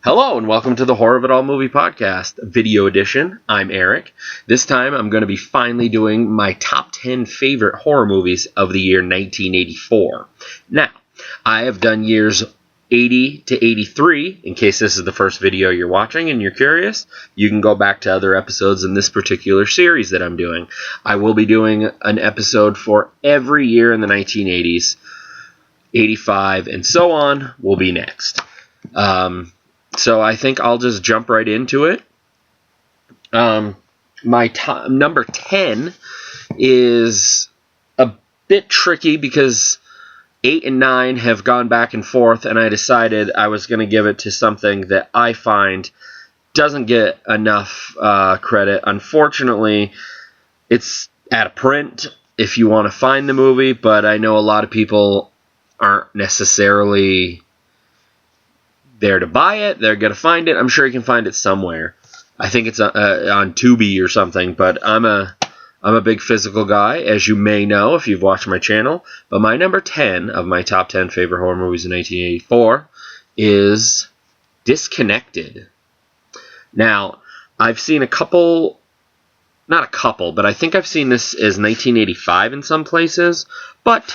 Hello and welcome to the Horror of It All Movie Podcast, video edition. I'm Eric. This time I'm going to be finally doing my top 10 favorite horror movies of the year 1984. Now, I have done years 80 to 83. In case this is the first video you're watching and you're curious, you can go back to other episodes in this particular series that I'm doing. I will be doing an episode for every year in the 1980s, 85, and so on will be next. So I think I'll just jump right into it. My number 10 is a bit tricky because 8 and 9 have gone back and forth, and I decided I was going to give it to something that I find doesn't get enough credit. Unfortunately, it's out of print if you want to find the movie, but I know a lot of people aren't necessarily there to buy it. They're going to find it. I'm sure you can find it somewhere. I think it's on Tubi or something, but I'm a big physical guy, as you may know if you've watched my channel. But my number 10 of my top 10 favorite horror movies in 1984 is Disconnected. Now, I've seen not a couple, but I think I've seen this as 1985 in some places, but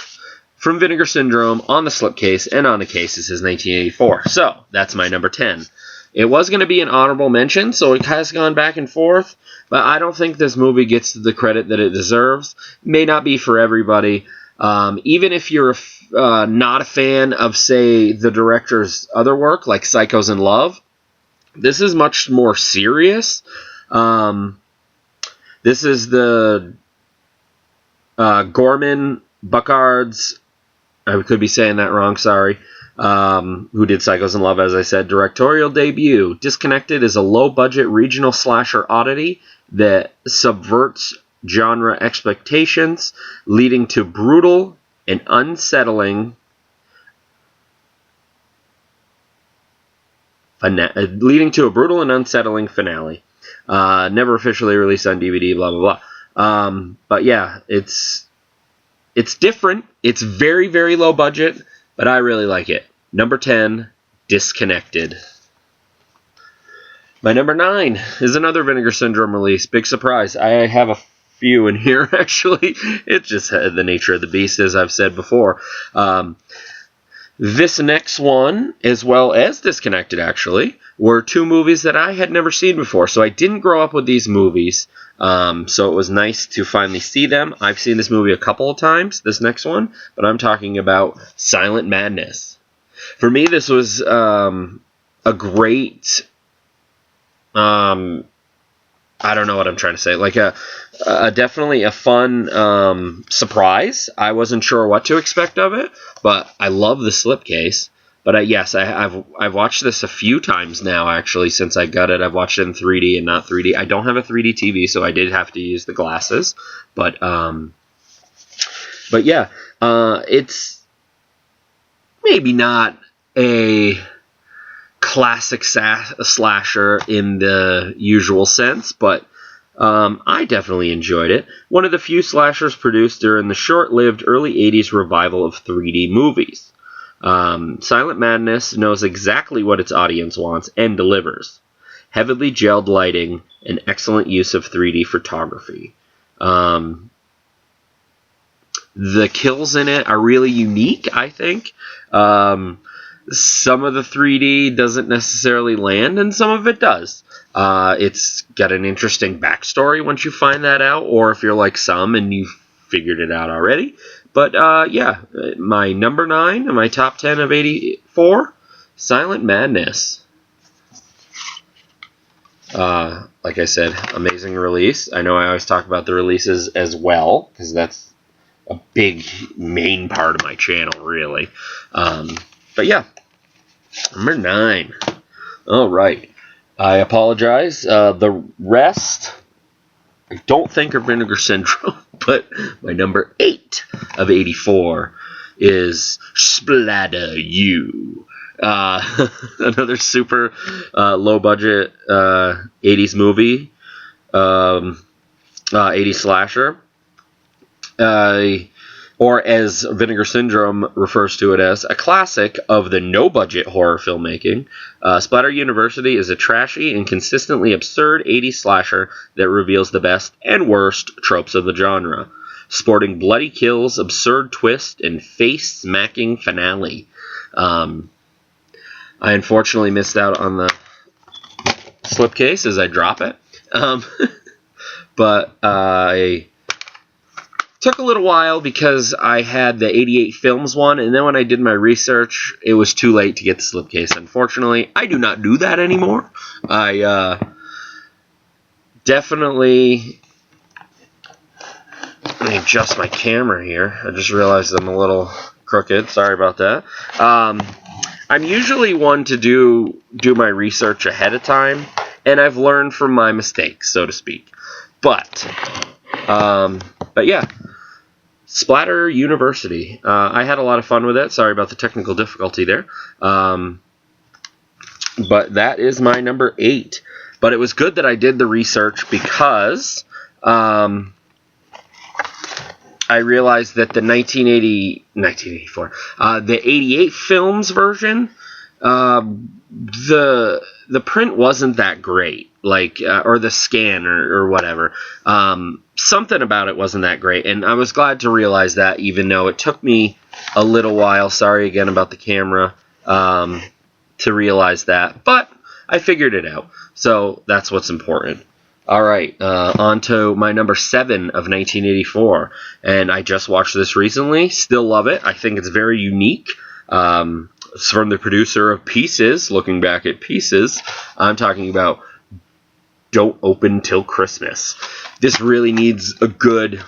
From Vinegar Syndrome on the slipcase and on the case, it says 1984. So, that's my number 10. It was going to be an honorable mention, so it has gone back and forth, but I don't think this movie gets the credit that it deserves. May not be for everybody. Even if you're not a fan of, say, the director's other work, like Psychos in Love, this is much more serious. This is the Gorman Buckard's, I could be saying that wrong, sorry, who did Psychos in Love, as I said, directorial debut. Disconnected is a low-budget regional slasher oddity that subverts genre expectations, leading to brutal and unsettling finale. Never officially released on DVD, blah, blah, blah. But yeah, it's different. It's very, very low budget, but I really like it. Number 10, Disconnected. My number 9 is another Vinegar Syndrome release. Big surprise. I have a few in here, actually. It's just the nature of the beast, as I've said before. This next one, as well as Disconnected, actually, were two movies that I had never seen before. So I didn't grow up with these movies. So it was nice to finally see them. I've seen this movie a couple of times, this next one, but I'm talking about Silent Madness. For me, this was a great, I don't know what I'm trying to say, like a definitely a fun surprise. I wasn't sure what to expect of it, but I love the slipcase. But yes, I've watched this a few times now, actually, since I got it. I've watched it in 3D and not 3D. I don't have a 3D TV, so I did have to use the glasses. But yeah, it's maybe not a classic slasher in the usual sense, but I definitely enjoyed it. One of the few slashers produced during the short-lived early 80s revival of 3D movies. Silent Madness knows exactly what its audience wants and delivers. Heavily gelled lighting and excellent use of 3D photography. The kills in it are really unique, I think. Some of the 3D doesn't necessarily land, and some of it does. It's got an interesting backstory once you find that out, or if you're like some and you've figured it out already. But, yeah, my number 9 and my top 10 of 84, Silent Madness. Like I said, amazing release. I know I always talk about the releases as well, because that's a big main part of my channel, really. But, yeah, number 9. All right. I apologize. The rest, I don't think are Vinegar Syndrome, but my number 8 of 84 is Splatter You. Another super low-budget 80s movie, 80s slasher. or as Vinegar Syndrome refers to it as, a classic of the no-budget horror filmmaking. Splatter University is a trashy and consistently absurd 80s slasher that reveals the best and worst tropes of the genre, sporting bloody kills, absurd twist, and face-smacking finale. I unfortunately missed out on the slipcase as I drop it. But I took a little while because I had the 88 Films one, and then when I did my research, it was too late to get the slipcase. Unfortunately, I do not do that anymore. I definitely... Let me adjust my camera here. I just realized I'm a little crooked. Sorry about that. I'm usually one to do my research ahead of time, and I've learned from my mistakes, so to speak. But yeah, Splatter University. I had a lot of fun with it. Sorry about the technical difficulty there. But that is my number 8. But it was good that I did the research because I realized that the 1984, the 88 Films version, the print wasn't that great, or the scan or whatever. Something about it wasn't that great, and I was glad to realize that, even though it took me a little while. Sorry again about the camera, to realize that, but I figured it out, so that's what's important. All right, on to my number 7 of 1984, and I just watched this recently. Still love it. I think it's very unique. It's from the producer of Pieces. Looking back at Pieces, I'm talking about Don't Open Till Christmas. This really needs a good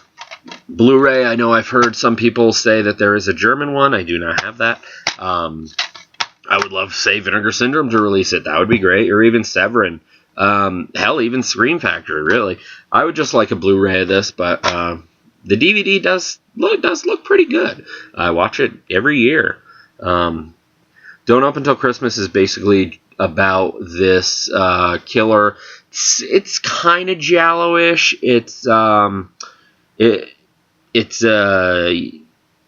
Blu-ray. I know I've heard some people say that there is a German one. I do not have that. I would love, say, Vinegar Syndrome to release it. That would be great. Or even Severin. Hell, even Scream Factory, really. I would just like a Blu-ray of this, but the DVD does look pretty good. I watch it every year. Don't Open Till Christmas is basically about this killer. It's kind of giallo-ish. It's a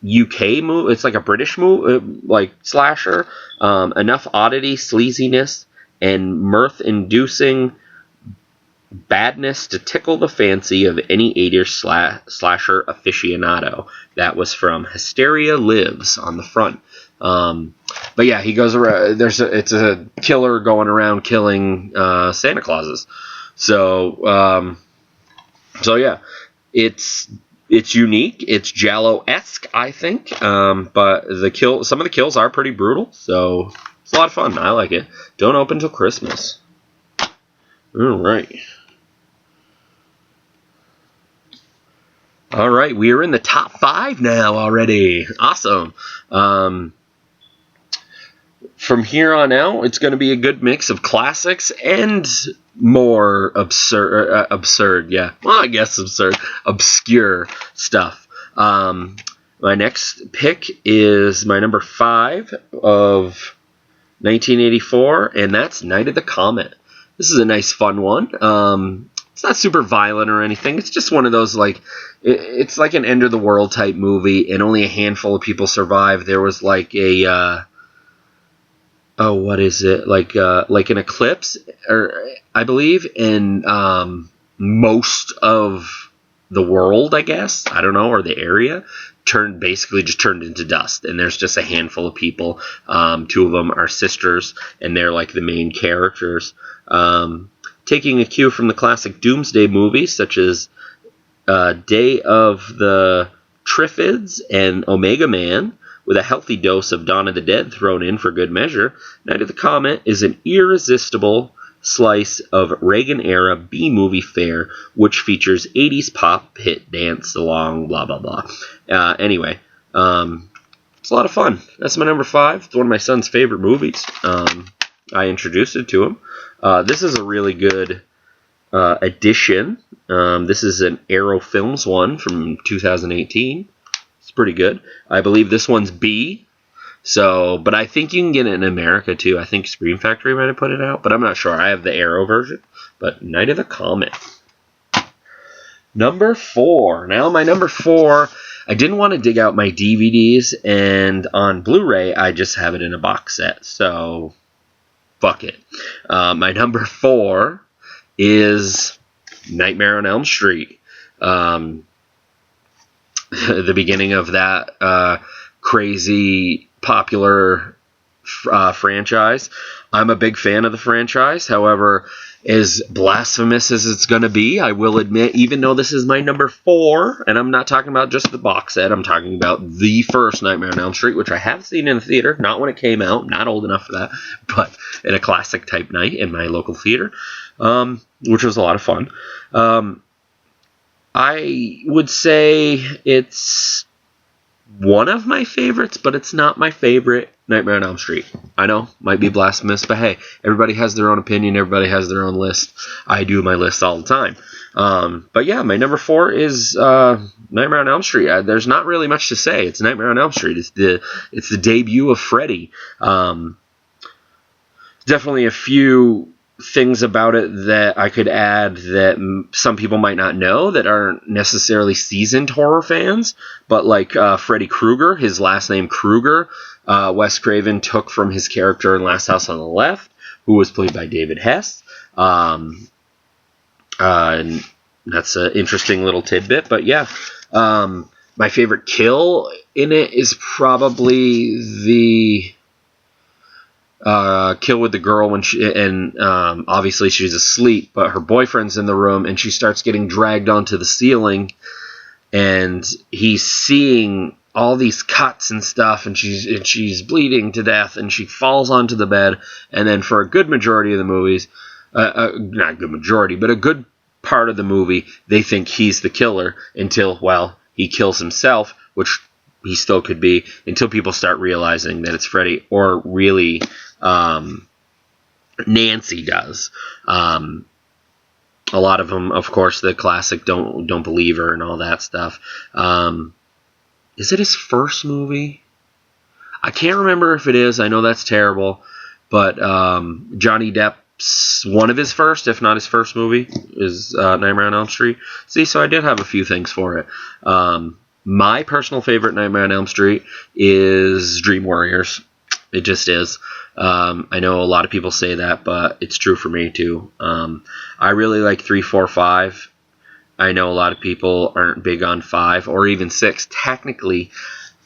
UK movie. It's like a British movie, like slasher. Enough oddity, sleaziness, and mirth-inducing badness to tickle the fancy of any 80s slasher aficionado. That was from Hysteria Lives on the front. But yeah, he goes around. It's a killer going around killing Santa Clauses. So yeah, it's unique. It's Giallo-esque, I think. But some of the kills are pretty brutal. So it's a lot of fun. I like it. Don't Open Till Christmas. All right. All right, we are in the top 5 now already. Awesome. From here on out, it's going to be a good mix of classics and more absurd, yeah. Well, I guess obscure stuff. My next pick is my number 5 of 1984, and that's Night of the Comet. This is a nice, fun one. It's not super violent or anything. It's just one of those, it's like an end of the world type movie, and only a handful of people survive. There was like a, what is it? Like an eclipse, I believe, and most of the world, I guess, I don't know, or the area, basically just turned into dust, and there's just a handful of people. 2 of them are sisters, and they're like the main characters. Taking a cue from the classic Doomsday movies, such as Day of the Triffids and Omega Man, with a healthy dose of Dawn of the Dead thrown in for good measure, Night of the Comet is an irresistible slice of Reagan-era B-movie fare, which features 80s pop hit dance along, blah, blah, blah. Anyway, it's a lot of fun. That's my number 5. It's one of my son's favorite movies. I introduced it to him. This is a really good edition. This is an Arrow Films one from 2018. It's pretty good. I believe this one's B. But I think you can get it in America too. I think Scream Factory might have put it out, but I'm not sure. I have the Arrow version. But Night of the Comet. Number 4. Now my number 4. I didn't want to dig out my DVDs, and on Blu-ray, I just have it in a box set, so fuck it. My number 4 is Nightmare on Elm Street. The beginning of that crazy popular franchise. I'm a big fan of the franchise. However, as blasphemous as it's going to be, I will admit, even though this is my number 4, and I'm not talking about just the box set, I'm talking about the first Nightmare on Elm Street, which I have seen in the theater, not when it came out, not old enough for that, but in a classic type night in my local theater, which was a lot of fun. I would say it's one of my favorites, but it's not my favorite Nightmare on Elm Street. I know, might be blasphemous, but hey, everybody has their own opinion, everybody has their own list. I do my list all the time. But yeah, my number 4 is Nightmare on Elm Street. There's not really much to say. It's Nightmare on Elm Street. It's the debut of Freddy. Definitely a few things about it that I could add that some people might not know that aren't necessarily seasoned horror fans, but like Freddy Krueger, his last name Krueger, Wes Craven took from his character in Last House on the Left, who was played by David Hess. And that's an interesting little tidbit, but yeah. My favorite kill in it is probably the kill with the girl when obviously she's asleep, but her boyfriend's in the room and she starts getting dragged onto the ceiling, and he's seeing all these cuts and stuff, and she's bleeding to death, and she falls onto the bed, and then for a good majority of the movies, not good majority, but a good part of the movie, they think he's the killer until, well, he kills himself, which he still could be, until people start realizing that it's Freddy, or really Nancy does. A lot of them, of course, the classic don't believe her and all that stuff. Is it his first movie? I can't remember if it is. I know that's terrible, but Johnny Depp's one of his first, if not his first movie, is Nightmare on Elm Street. See, so I did have a few things for it. My personal favorite Nightmare on Elm Street is Dream Warriors. It just is. I know a lot of people say that, but it's true for me too. I really like 3, 4, 5. I know a lot of people aren't big on 5 or even 6. Technically,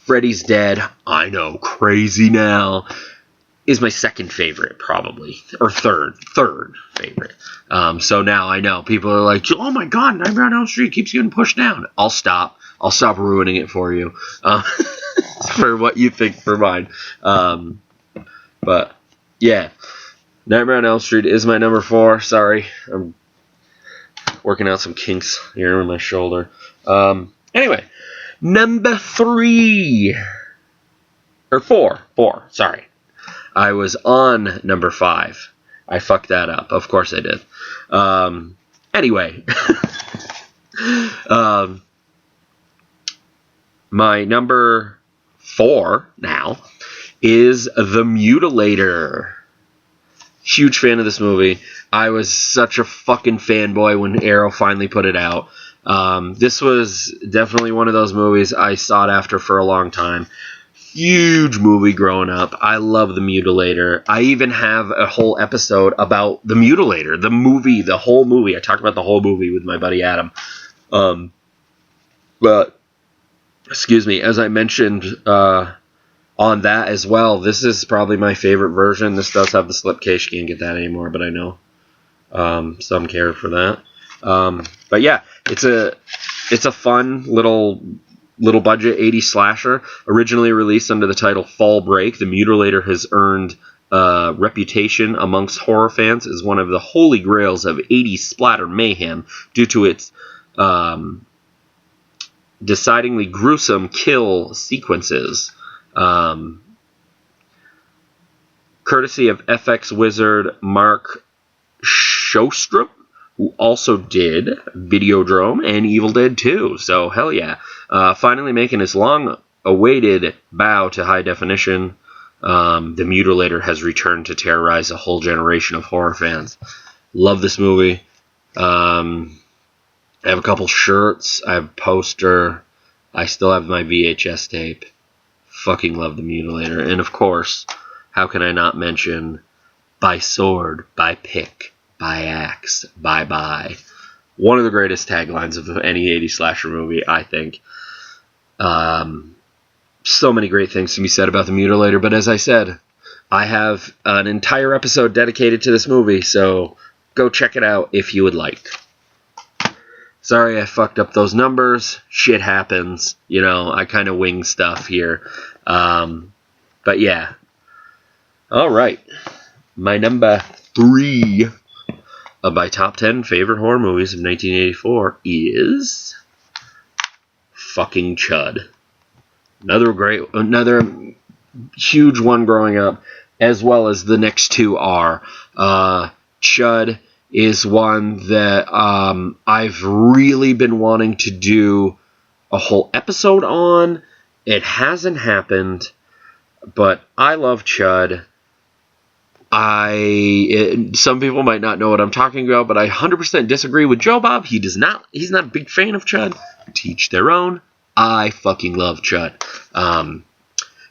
Freddy's Dead, I know, crazy now, is my second favorite probably, or third favorite. So now I know people are like, oh my god, Nightmare on Elm Street keeps getting pushed down. I'll stop ruining it for you, for what you think for mine. But yeah, Nightmare on Elm Street is my number 4. Sorry, I'm working out some kinks here in my shoulder. Anyway, number 3 or 4. Sorry, I was on number 5. I fucked that up. Of course I did. Anyway. My number 4 now is The Mutilator. Huge fan of this movie. I was such a fucking fanboy when Arrow finally put it out. This was definitely one of those movies I sought after for a long time. Huge movie growing up. I love The Mutilator. I even have a whole episode about The Mutilator, the movie, the whole movie. I talked about the whole movie with my buddy Adam. But excuse me, as I mentioned on that as well, this is probably my favorite version. This does have the slipcase. You can't get that anymore, but I know some care for that. But yeah, it's a fun little budget 80s slasher. Originally released under the title Fall Break, The Mutilator has earned a reputation amongst horror fans as one of the holy grails of 80s splatter mayhem due to its decidedly gruesome kill sequences. Courtesy of FX wizard Mark Shostrom, who also did Videodrome and Evil Dead 2. So, hell yeah. Finally making his long-awaited bow to high definition, The Mutilator has returned to terrorize a whole generation of horror fans. Love this movie. I have a couple shirts. I have a poster. I still have my VHS tape. Fucking love The Mutilator. And of course, how can I not mention By Sword, By Pick, By Axe, Bye Bye. One of the greatest taglines of any 80s slasher movie, I think. So many great things to be said about The Mutilator, but as I said, I have an entire episode dedicated to this movie, so go check it out if you would like. Sorry I fucked up those numbers. Shit happens. You know, I kind of wing stuff here. But yeah. Alright. My number 3 of my top 10 favorite horror movies of 1984 is fucking Chud. Another huge one growing up, as well as the next two are. Chud is one that I've really been wanting to do a whole episode on. It hasn't happened, but I love Chud. Some people might not know what I'm talking about, but I 100% disagree with Joe Bob. He's not a big fan of Chud. Teach their own. I fucking love Chud.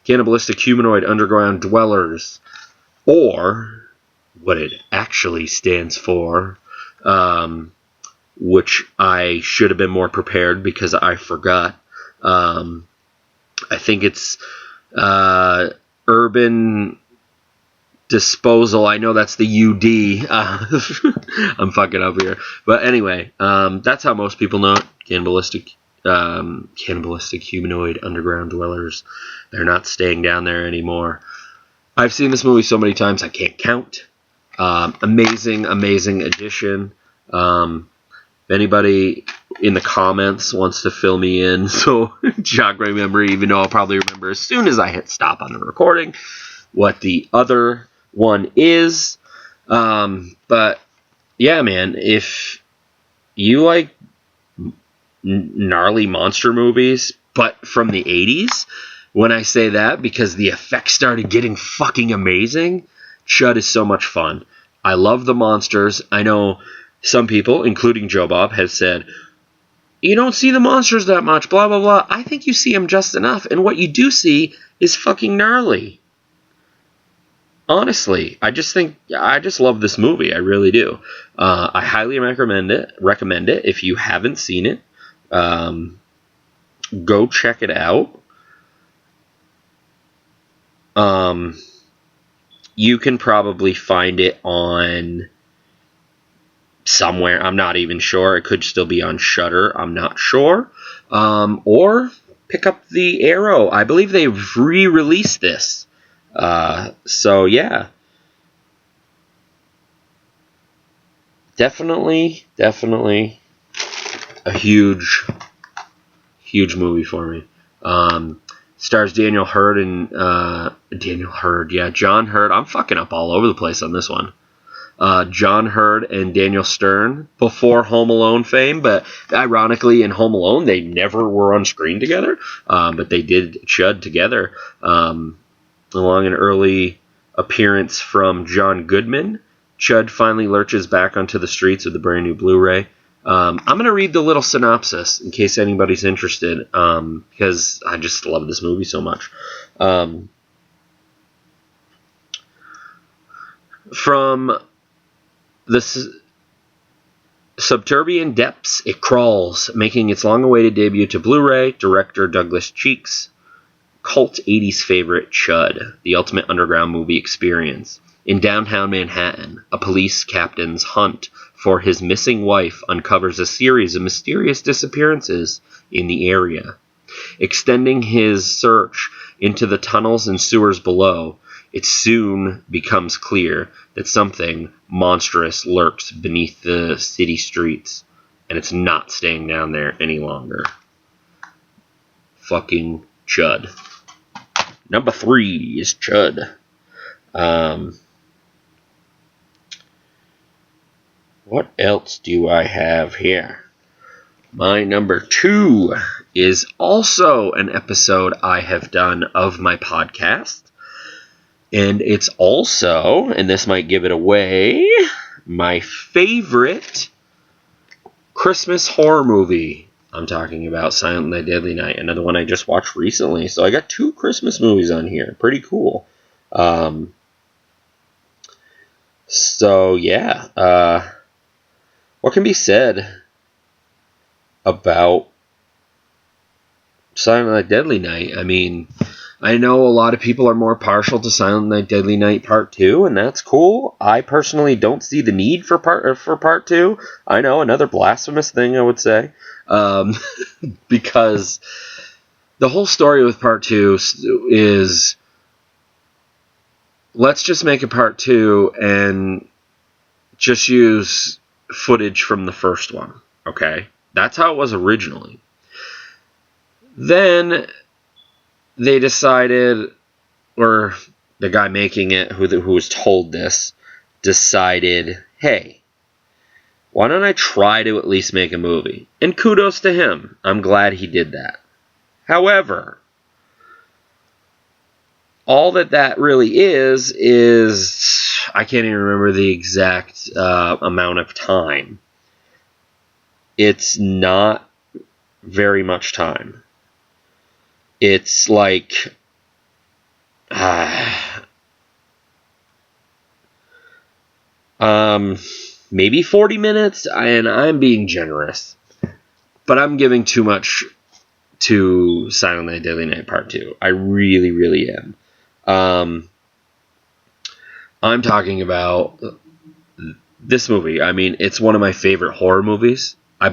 Cannibalistic Humanoid Underground Dwellers, or what it actually stands for, which I should have been more prepared because I forgot. I think it's Urban Disposal. I know that's the UD. I'm fucking up here. But anyway, that's how most people know it. Cannibalistic Humanoid Underground Dwellers. They're not staying down there anymore. I've seen this movie so many times I can't count. Amazing addition. If anybody in the comments wants to fill me in, so jog my memory, even though I'll probably remember as soon as I hit stop on the recording what the other one is. But yeah, man, if you like gnarly monster movies, but from the 80s, when I say that, because the effects started getting fucking amazing, Chud is so much fun. I love the monsters. I know some people, including Joe Bob, have said, you don't see the monsters that much, blah, blah, blah. I think you see them just enough, and what you do see is fucking gnarly. Honestly, I just love this movie. I really do. I highly recommend it. If you haven't seen it, go check it out. You can probably find it on somewhere. I'm not even sure. It could still be on Shudder. I'm not sure. Or pick up the Arrow. I believe they've re-released this. So yeah. Definitely a huge movie for me. Stars John Hurt. I'm fucking up all over the place on this one. John Hurt and Daniel Stern before Home Alone fame, but ironically in Home Alone they never were on screen together, but they did Chud together. Along an early appearance from John Goodman, Chud finally lurches back onto the streets with the brand new Blu-ray. I'm going to read the little synopsis in case anybody's interested, because I just love this movie so much. From the subterranean depths, it crawls, making its long-awaited debut to Blu-ray. Director Douglas Cheeks' cult 80s favorite, Chud, the ultimate underground movie experience. In downtown Manhattan, a police captain's hunt for his missing wife uncovers a series of mysterious disappearances in the area. Extending his search into the tunnels and sewers below, it soon becomes clear that something monstrous lurks beneath the city streets, and it's not staying down there any longer. Fucking Chud. Number 3 is Chud. What else do I have here? My number 2 is also an episode I have done of my podcast. And it's also, and this might give it away, my favorite Christmas horror movie. I'm talking about Silent Night, Deadly Night, another one I just watched recently. So I got 2 Christmas movies on here. Pretty cool. So yeah, what can be said about Silent Night, Deadly Night? I mean, I know a lot of people are more partial to Silent Night, Deadly Night Part 2, and that's cool. I personally don't see the need for Part 2. I know, another blasphemous thing, I would say. Because the whole story with Part 2 is, let's just make a Part 2 and just use footage from the first one, okay? That's how it was originally. Then they decided, or the guy making it, who was told this, decided, hey, why don't I try to at least make a movie? And kudos to him. I'm glad he did that. However, all that really is I can't even remember the exact amount of time. It's not very much time. It's like maybe 40 minutes, and I'm being generous, but I'm giving too much to Silent Night, Deadly Night Part 2. I really, really am. I'm talking about this movie. I mean, it's one of my favorite horror movies. I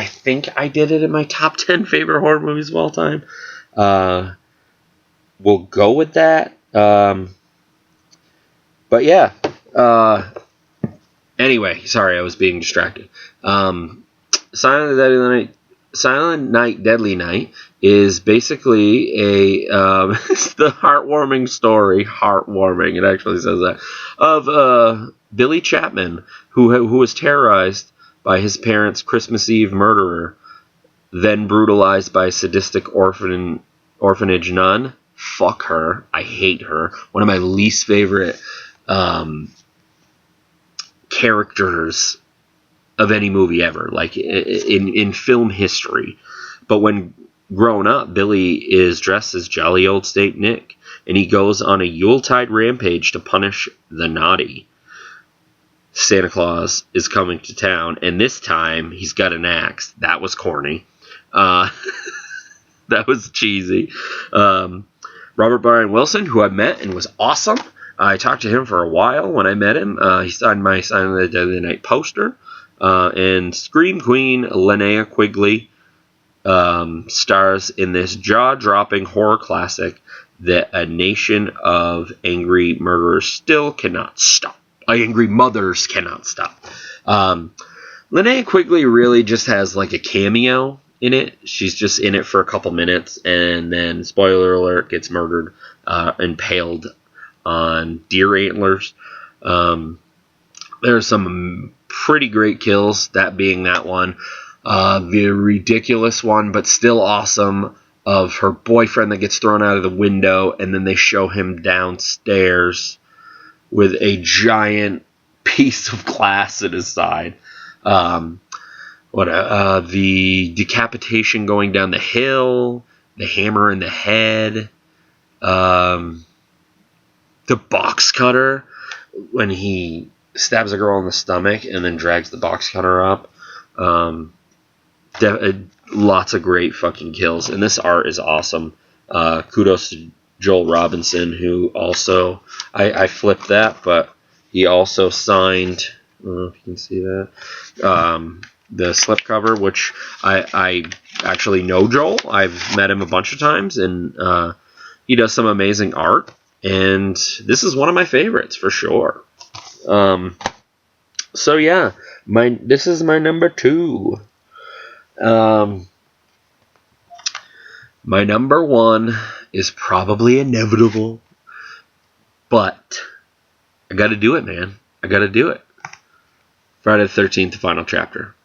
think I did it in my top 10 favorite horror movies of all time. We'll go with that. But yeah. Anyway, sorry, I was being distracted. Silent Night, Deadly Night is basically it's the heartwarming story. Heartwarming, it actually says that, of Billy Chapman, who was terrorized by his parents' Christmas Eve murderer, then brutalized by a sadistic orphanage nun. Fuck her. I hate her. One of my least favorite characters of any movie ever, like in film history. But when grown up, Billy is dressed as jolly old Saint Nick, and he goes on a Yuletide rampage to punish the naughty. Santa Claus is coming to town, and this time he's got an axe. That was corny. That was cheesy. Robert Brian Wilson, who I met and was awesome. I talked to him for a while when I met him. He signed my Silent Night, Deadly Night poster. And Scream Queen Linnea Quigley stars in this jaw-dropping horror classic that a nation of angry murderers still cannot stop. Angry mothers cannot stop. Linnea Quigley really just has like a cameo in it. She's just in it for a couple minutes, and then, spoiler alert, gets murdered, impaled on deer antlers. There's some pretty great kills, that being that one. The ridiculous one, but still awesome, of her boyfriend that gets thrown out of the window, and then they show him downstairs with a giant piece of glass at his side. The decapitation going down the hill, the hammer in the head, the box cutter when he stabs a girl in the stomach and then drags the box cutter up. Lots of great fucking kills, and this art is awesome. Kudos to Joel Robinson, who also, I flipped that, but he also signed, I don't know if you can see that, the slipcover, which I actually know Joel. I've met him a bunch of times, and he does some amazing art, and this is one of my favorites for sure. So yeah, this is my number 2. My number 1 is probably inevitable, but I gotta do it, man. I gotta do it. Friday the 13th, the final chapter.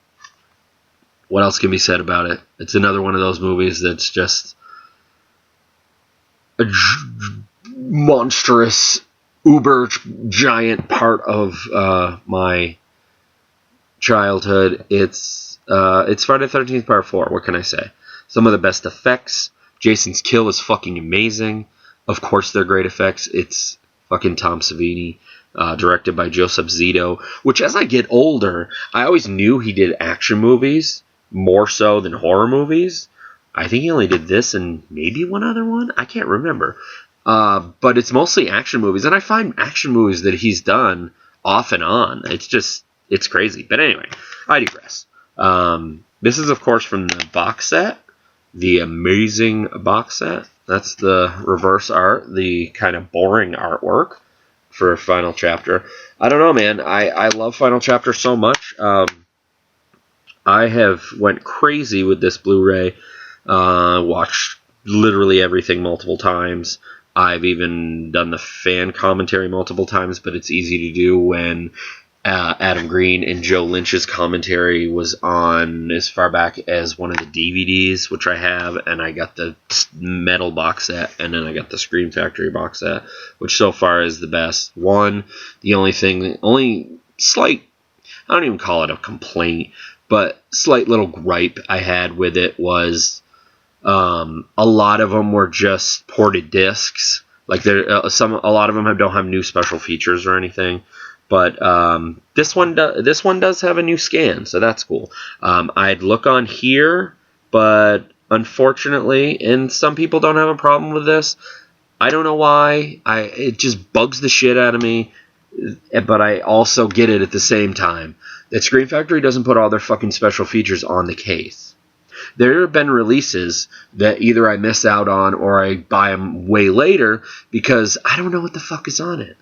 What else can be said about it? It's another one of those movies that's just a monstrous, uber giant part of my childhood. It's It's Friday the 13th Part 4. What can I say? Some of the best effects. Jason's kill is fucking amazing. Of course, they're great effects. It's fucking Tom Savini, directed by Joseph Zito. Which, as I get older, I always knew he did action movies more so than horror movies. I think he only did this and maybe one other one. I can't remember. But it's mostly action movies, and I find action movies that he's done off and on. It's crazy. But anyway, I digress. This is, of course, from the box set, the amazing box set. That's the reverse art, the kind of boring artwork for Final Chapter. I don't know, man. I love Final Chapter so much. I have went crazy with this Blu-ray. Watched literally everything multiple times. I've even done the fan commentary multiple times, but it's easy to do when Adam Green and Joe Lynch's commentary was on as far back as one of the DVDs, which I have, and I got the metal box set, and then I got the Scream Factory box set, which so far is the best. The only slight, I don't even call it a complaint, but slight little gripe I had with it was a lot of them were just ported discs. Like a lot of them don't have new special features or anything. But this one does have a new scan, so that's cool. I'd look on here, but unfortunately, and some people don't have a problem with this. I don't know why. It just bugs the shit out of me. But I also get it at the same time. That Scream Factory doesn't put all their fucking special features on the case. There have been releases that either I miss out on or I buy them way later because I don't know what the fuck is on it.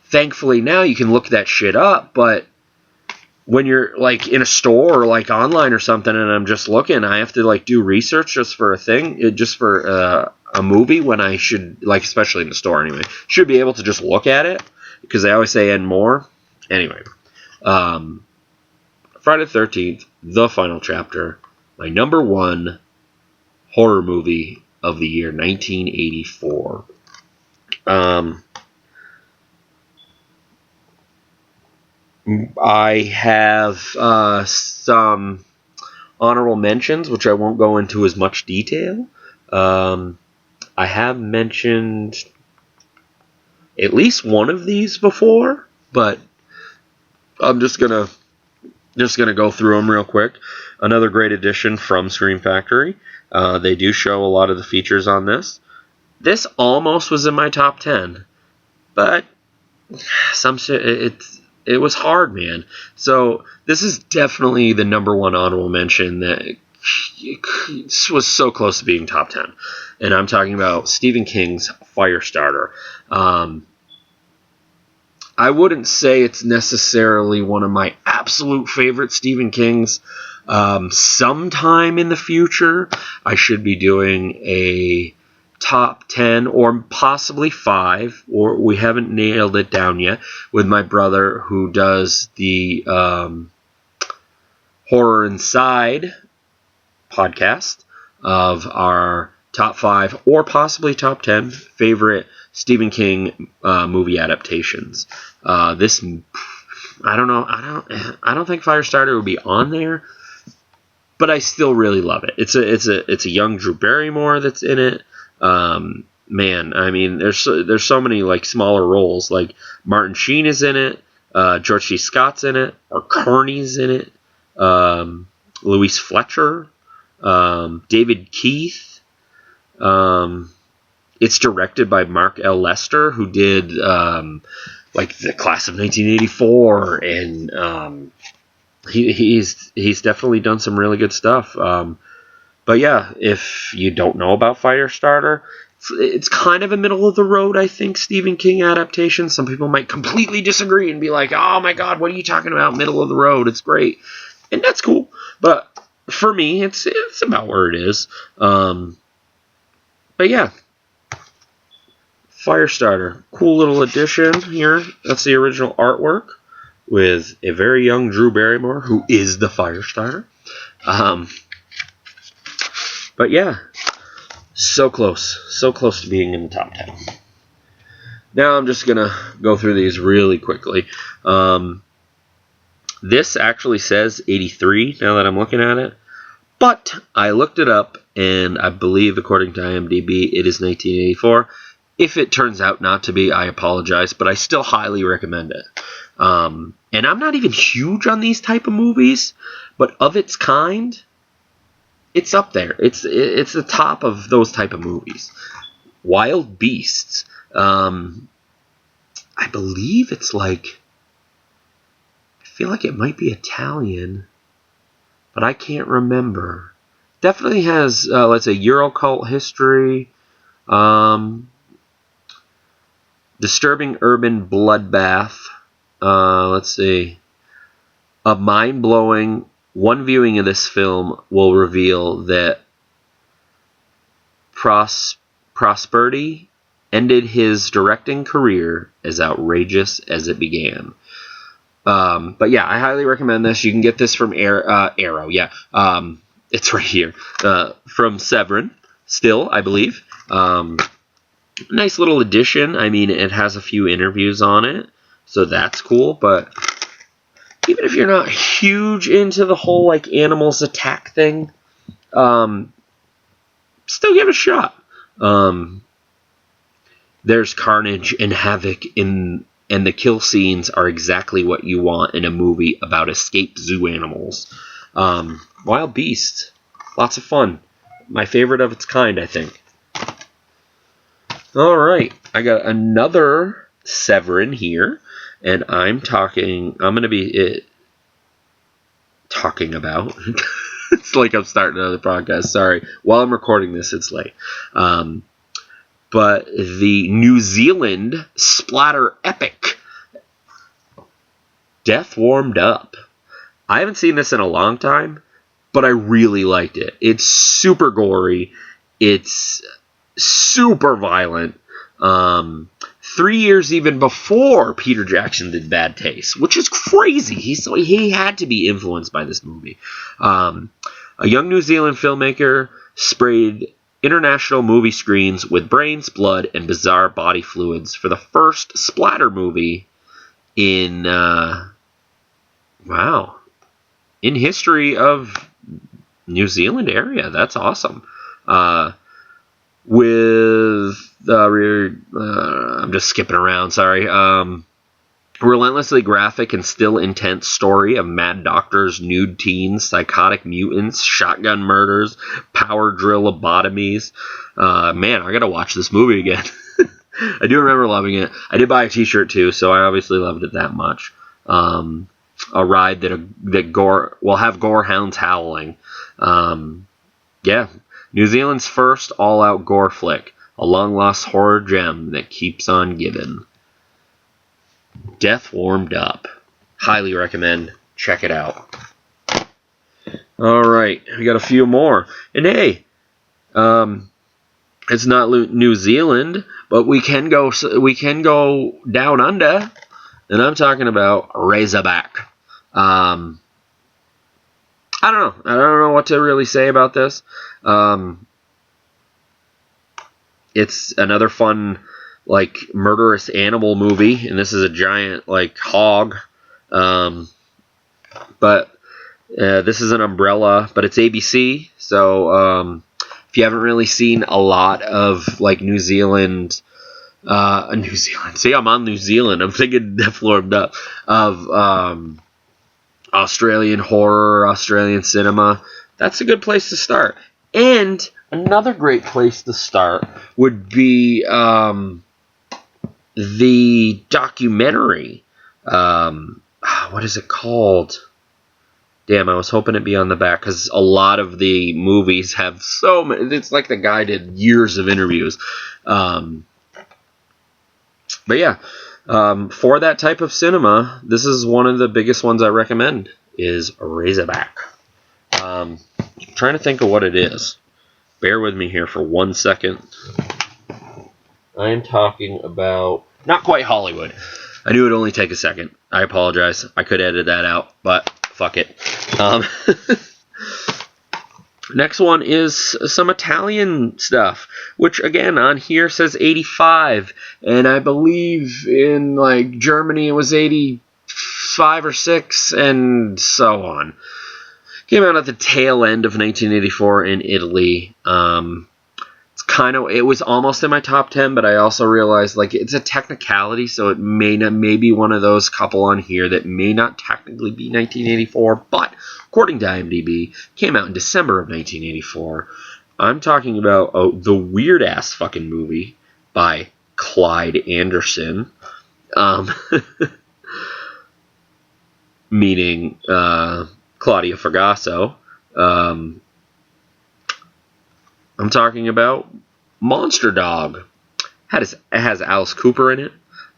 Thankfully now you can look that shit up, but when you're like in a store or like online or something and I'm just looking, I have to like do research just for a movie when I should, like especially in the store anyway, should be able to just look at it because they always say and more. Anyway, Friday the 13th, the Final Chapter, my number one horror movie of the year 1984. I have some honorable mentions, which I won't go into as much detail. I have mentioned at least one of these before, but I'm just gonna go through them real quick. Another great addition from Scream Factory. They do show a lot of the features on this. This almost was in my top 10, but it was hard, man. So this is definitely the number one honorable mention that was so close to being top 10. And I'm talking about Stephen King's Firestarter. I wouldn't say it's necessarily one of my absolute favorite Stephen King's. Sometime in the future, I should be doing a top 10 or possibly 5, or we haven't nailed it down yet, with my brother who does the Horror Inside podcast of our top 5 or possibly top 10 favorite Stephen King movie adaptations. This, I don't know, I don't think Firestarter would be on there, but I still really love it. It's a young Drew Barrymore that's in it. Man, I mean, there's so many like smaller roles. Like Martin Sheen is in it, George C. Scott's in it, or Kearney's in it, Louise Fletcher, David Keith. It's directed by Mark L. Lester, who did like the Class of 1984, and he's definitely done some really good stuff. But yeah, if you don't know about Firestarter, it's kind of a middle of the road, I think, Stephen King adaptation. Some people might completely disagree and be like, oh my god, what are you talking about? Middle of the road, it's great. And that's cool. But for me, it's about where it is. But yeah, Firestarter. Cool little addition here. That's the original artwork with a very young Drew Barrymore, who is the Firestarter. But yeah, so close to being in the top 10. Now I'm just going to go through these really quickly. This actually says 83 now that I'm looking at it. But I looked it up, and I believe, according to IMDb, it is 1984. If it turns out not to be, I apologize, but I still highly recommend it. And I'm not even huge on these type of movies, but of its kind, it's up there. It's the top of those type of movies. Wild Beasts. I believe it's like... I feel like it might be Italian, but I can't remember. Definitely has, let's say, Eurocult history. Disturbing urban bloodbath. Let's see. A mind-blowing... One viewing of this film will reveal that Prosperity ended his directing career as outrageous as it began. But yeah, I highly recommend this. You can get this from Arrow. Yeah, it's right here. From Severin, still, I believe. Nice little edition. I mean, it has a few interviews on it, so that's cool. But even if you're not huge into the whole like animals attack thing, still give it a shot. There's carnage and havoc and the kill scenes are exactly what you want in a movie about escaped zoo animals. Wild Beast, lots of fun. My favorite of its kind, I think. All right, I got another Severin here, and I'm going to be talking about. It's like I'm starting another podcast. Sorry. While I'm recording this, it's late. But the New Zealand splatter epic, Death Warmed Up. I haven't seen this in a long time, but I really liked it. It's super gory. It's super violent. 3 years even before Peter Jackson did Bad Taste, which is crazy. He had to be influenced by this movie. A young New Zealand filmmaker sprayed international movie screens with brains, blood, and bizarre body fluids for the first splatter movie in history of New Zealand area. That's awesome. I'm just skipping around, sorry. Relentlessly graphic and still intense story of mad doctors, nude teens, psychotic mutants, shotgun murders, power drill lobotomies. Man, I gotta watch this movie again. I do remember loving it. I did buy a t-shirt too, so I obviously loved it that much. A ride that gore will have gore hounds howling. Yeah, New Zealand's first all-out gore flick, a long-lost horror gem that keeps on giving. Death Warmed Up. Highly recommend. Check it out. Alright, we got a few more. And hey, it's not New Zealand, but we can go down under, and I'm talking about Razorback. I don't know what to really say about this. It's another fun, like, murderous animal movie, and this is a giant, like, hog. But this is an umbrella, but it's ABC, so if you haven't really seen a lot of, like, New Zealand, see, I'm on New Zealand, I'm thinking Death Warmed Up, of Australian horror, Australian cinema, that's a good place to start. And another great place to start would be the documentary. What is it called? Damn, I was hoping it'd be on the back, because a lot of the movies have so many. It's like the guy did years of interviews. But yeah, for that type of cinema, this is one of the biggest ones I recommend, is Razorback. I'm trying to think of what it is. Bear with me here for 1 second. I am talking about... Not quite Hollywood. I knew it would only take a second. I apologize. I could edit that out, but fuck it. Next one is some Italian stuff, which again on here says 85, and I believe in like Germany it was 86 5 or 6, and so on. Came out at the tail end of 1984 in Italy. It was almost in my top 10, but I also realized, like, it's a technicality, so it may be one of those couple on here that may not technically be 1984, but according to IMDb, came out in December of 1984. I'm talking about the weird-ass fucking movie by Clyde Anderson, meaning Claudia Fragasso. I'm talking about Monster Dog. It has Alice Cooper in it.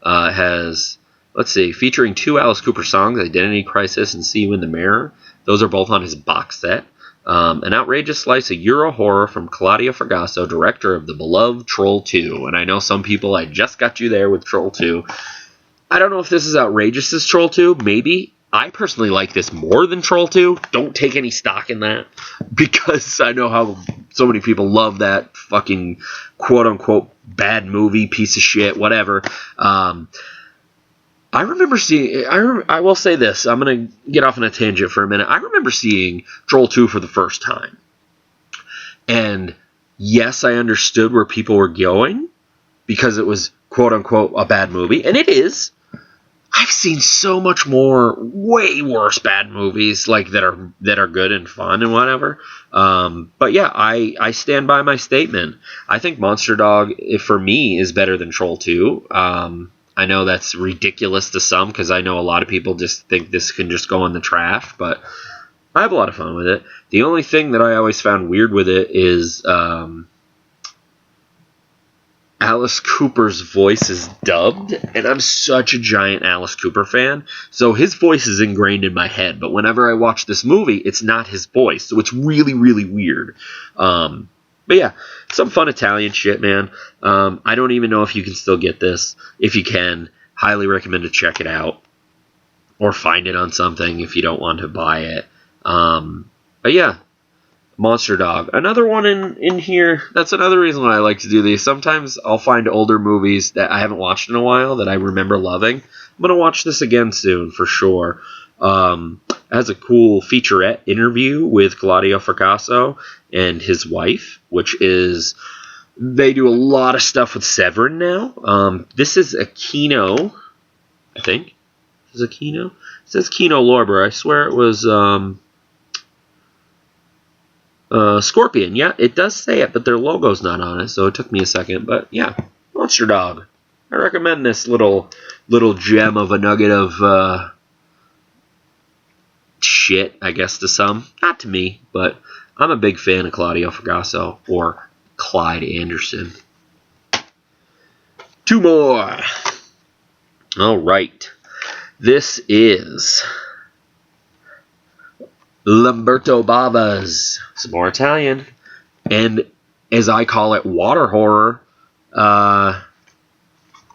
It has, featuring 2 Alice Cooper songs, Identity Crisis and See You in the Mirror. Those are both on his box set. An outrageous slice of Euro horror from Claudia Fragasso, director of the beloved Troll 2. And I know some people, I just got you there with Troll 2. I don't know if this is outrageous as Troll 2. Maybe. I personally like this more than Troll 2. Don't take any stock in that, because I know how so many people love that fucking quote-unquote bad movie, piece of shit, whatever. I remember seeing... I will say this. I'm going to get off on a tangent for a minute. I remember seeing Troll 2 for the first time. And yes, I understood where people were going, because it was quote-unquote a bad movie. And it is. I've seen so much more, way worse bad movies, like that are good and fun and whatever. But yeah, I stand by my statement. I think Monster Dog, for me, is better than Troll 2. I know that's ridiculous to some, because I know a lot of people just think this can just go in the trash, but I have a lot of fun with it. The only thing that I always found weird with it is Alice Cooper's voice is dubbed, and I'm such a giant Alice Cooper fan, so his voice is ingrained in my head, but whenever I watch this movie, it's not his voice, so it's really, really weird. But yeah, some fun Italian shit, man. I don't even know if you can still get this. If you can, highly recommend to check it out, or find it on something if you don't want to buy it. But yeah, Monster Dog. Another one in here. That's another reason why I like to do these. Sometimes I'll find older movies that I haven't watched in a while that I remember loving. I'm going to watch this again soon, for sure. It has a cool featurette interview with Claudio Fragasso and his wife, which is... They do a lot of stuff with Severin now. This is a Kino, I think. This is a Kino? It says Kino Lorber. I swear it was... Scorpion, yeah, it does say it, but their logo's not on it, so it took me a second. But yeah, Monster Dog. I recommend this little gem of a nugget of shit, I guess, to some. Not to me, but I'm a big fan of Claudio Fragasso, or Clyde Anderson. 2 more. All right. This is Lamberto Bava's, some more Italian, and as I call it, water horror,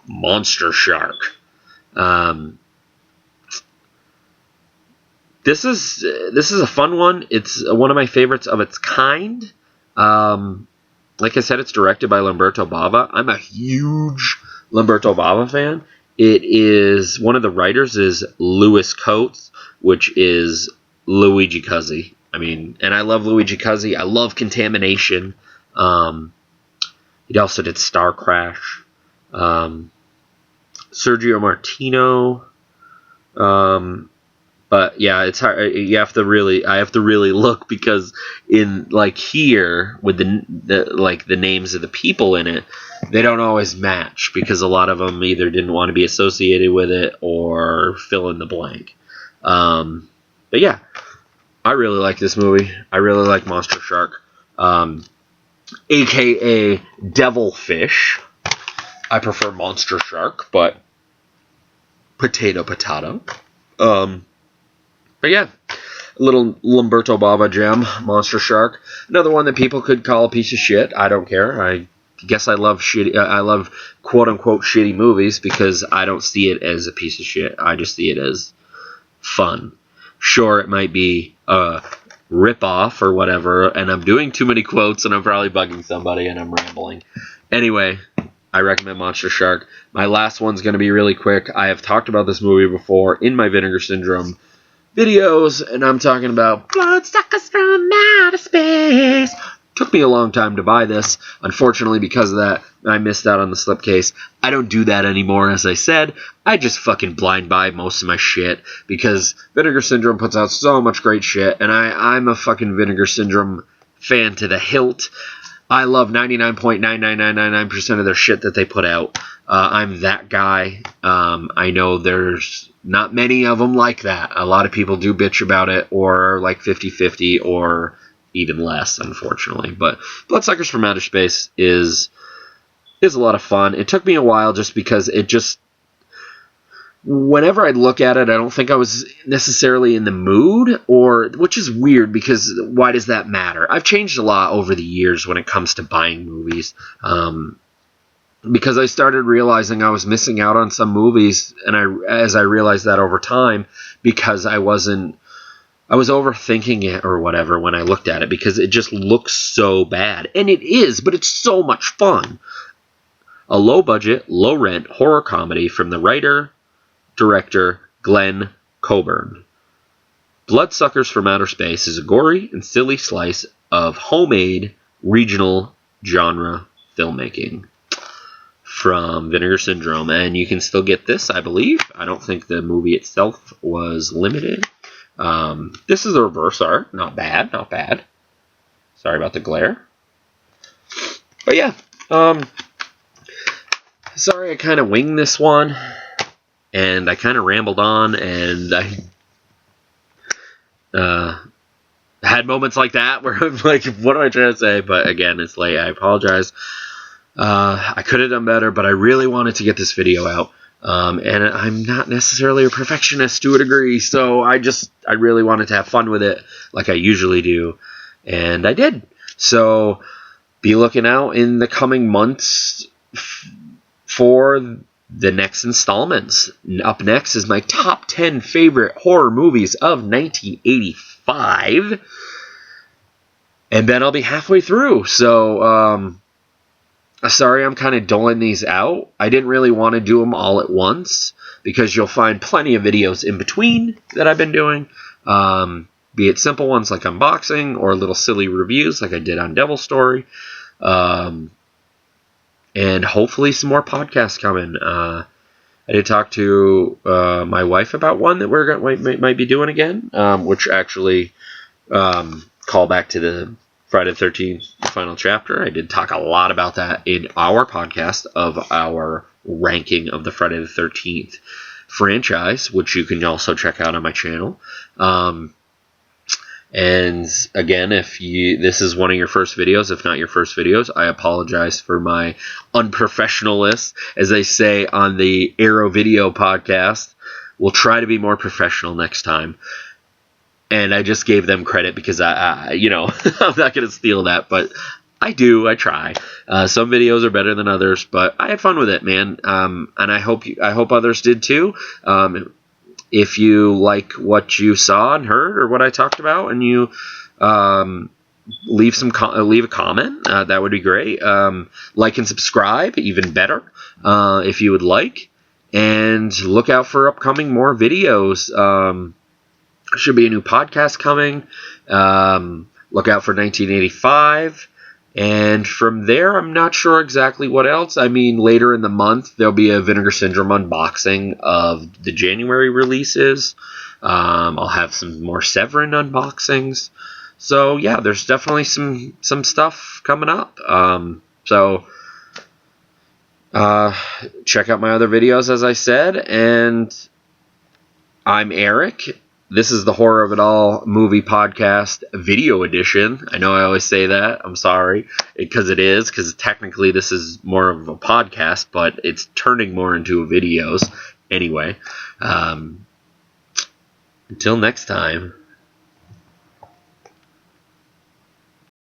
Monster Shark. This is a fun one. It's one of my favorites of its kind. Like I said, it's directed by Lamberto Bava. I'm a huge Lamberto Bava fan. It is, one of the writers is Louis Coates, which is Luigi Cuzzi. I mean, and I love Luigi Cuzzi. I love Contamination. He also did Star Crash. Sergio Martino. But yeah, it's hard. I have to really look, because in like here with the names of the people in it, they don't always match, because a lot of them either didn't want to be associated with it or fill in the blank. But yeah, I really like this movie. I really like Monster Shark, aka Devilfish. I prefer Monster Shark, but potato. But yeah, a little Lamberto Bava gem, Monster Shark. Another one that people could call a piece of shit. I don't care. I guess I love shitty. I love quote unquote shitty movies, because I don't see it as a piece of shit. I just see it as fun. Sure, it might be a rip-off or whatever, and I'm doing too many quotes, and I'm probably bugging somebody, and I'm rambling. Anyway, I recommend Monster Shark. My last one's going to be really quick. I have talked about this movie before in my Vinegar Syndrome videos, and I'm talking about Bloodsuckers from Outer Space. Took me a long time to buy this. Unfortunately, because of that, I missed out on the slipcase. I don't do that anymore, as I said. I just fucking blind buy most of my shit, because Vinegar Syndrome puts out so much great shit, and I'm a fucking Vinegar Syndrome fan to the hilt. I love 99.99999% of their shit that they put out. I'm that guy. I know there's not many of them like that. A lot of people do bitch about it, or like 50-50, or even less, unfortunately. But Bloodsuckers from Outer Space is a lot of fun. It took me a while just because it just... Whenever I look at it, I don't think I was necessarily in the mood, which is weird, because why does that matter? I've changed a lot over the years when it comes to buying movies, because I started realizing I was missing out on some movies, and as I realized that over time, because I was overthinking it or whatever when I looked at it, because it just looks so bad. And it is, but it's so much fun. A low-budget, low-rent horror comedy from the writer... director Glenn Coburn. Bloodsuckers from Outer Space is a gory and silly slice of homemade regional genre filmmaking from Vinegar Syndrome, and you can still get this, I believe. I don't think the movie itself was limited. This is the reverse art. Not bad, not bad. Sorry about the glare. But yeah, sorry I kind of winged this one. And I kind of rambled on, and I had moments like that where I'm like, what am I trying to say? But again, it's late. I apologize. I could have done better, but I really wanted to get this video out. And I'm not necessarily a perfectionist to a degree, so I really wanted to have fun with it like I usually do. And I did. So be looking out in the coming months for the next installments. Up next is my top 10 favorite horror movies of 1985. And then I'll be halfway through. So, sorry I'm kind of doling these out. I didn't really want to do them all at once, because you'll find plenty of videos in between that I've been doing. Be it simple ones like unboxing, or little silly reviews like I did on Devil Story. And hopefully some more podcasts coming. I did talk to my wife about one that might be doing again, which actually call back to the Friday the 13th final chapter. I did talk a lot about that in our podcast of our ranking of the Friday the 13th franchise, which you can also check out on my channel. And again, if this is one of your first videos, if not your first videos, I apologize for my unprofessionalness. As they say on the Arrow Video podcast, we'll try to be more professional next time. And I just gave them credit because I'm not going to steal that, but I try. Some videos are better than others, but I had fun with it, man. And I hope others did too. If you like what you saw and heard, or what I talked about, and you leave a comment, that would be great. Like and subscribe, even better, if you would like. And look out for upcoming more videos. Should be a new podcast coming. Look out for 1985. And from there, I'm not sure exactly what else. I mean, later in the month, there'll be a Vinegar Syndrome unboxing of the January releases. I'll have some more Severin unboxings. So, yeah, there's definitely some stuff coming up. So, check out my other videos, as I said. And I'm Eric. This is the Horror of It All movie podcast video edition. I know I always say that. I'm sorry. Because technically this is more of a podcast, but it's turning more into videos. Anyway, until next time.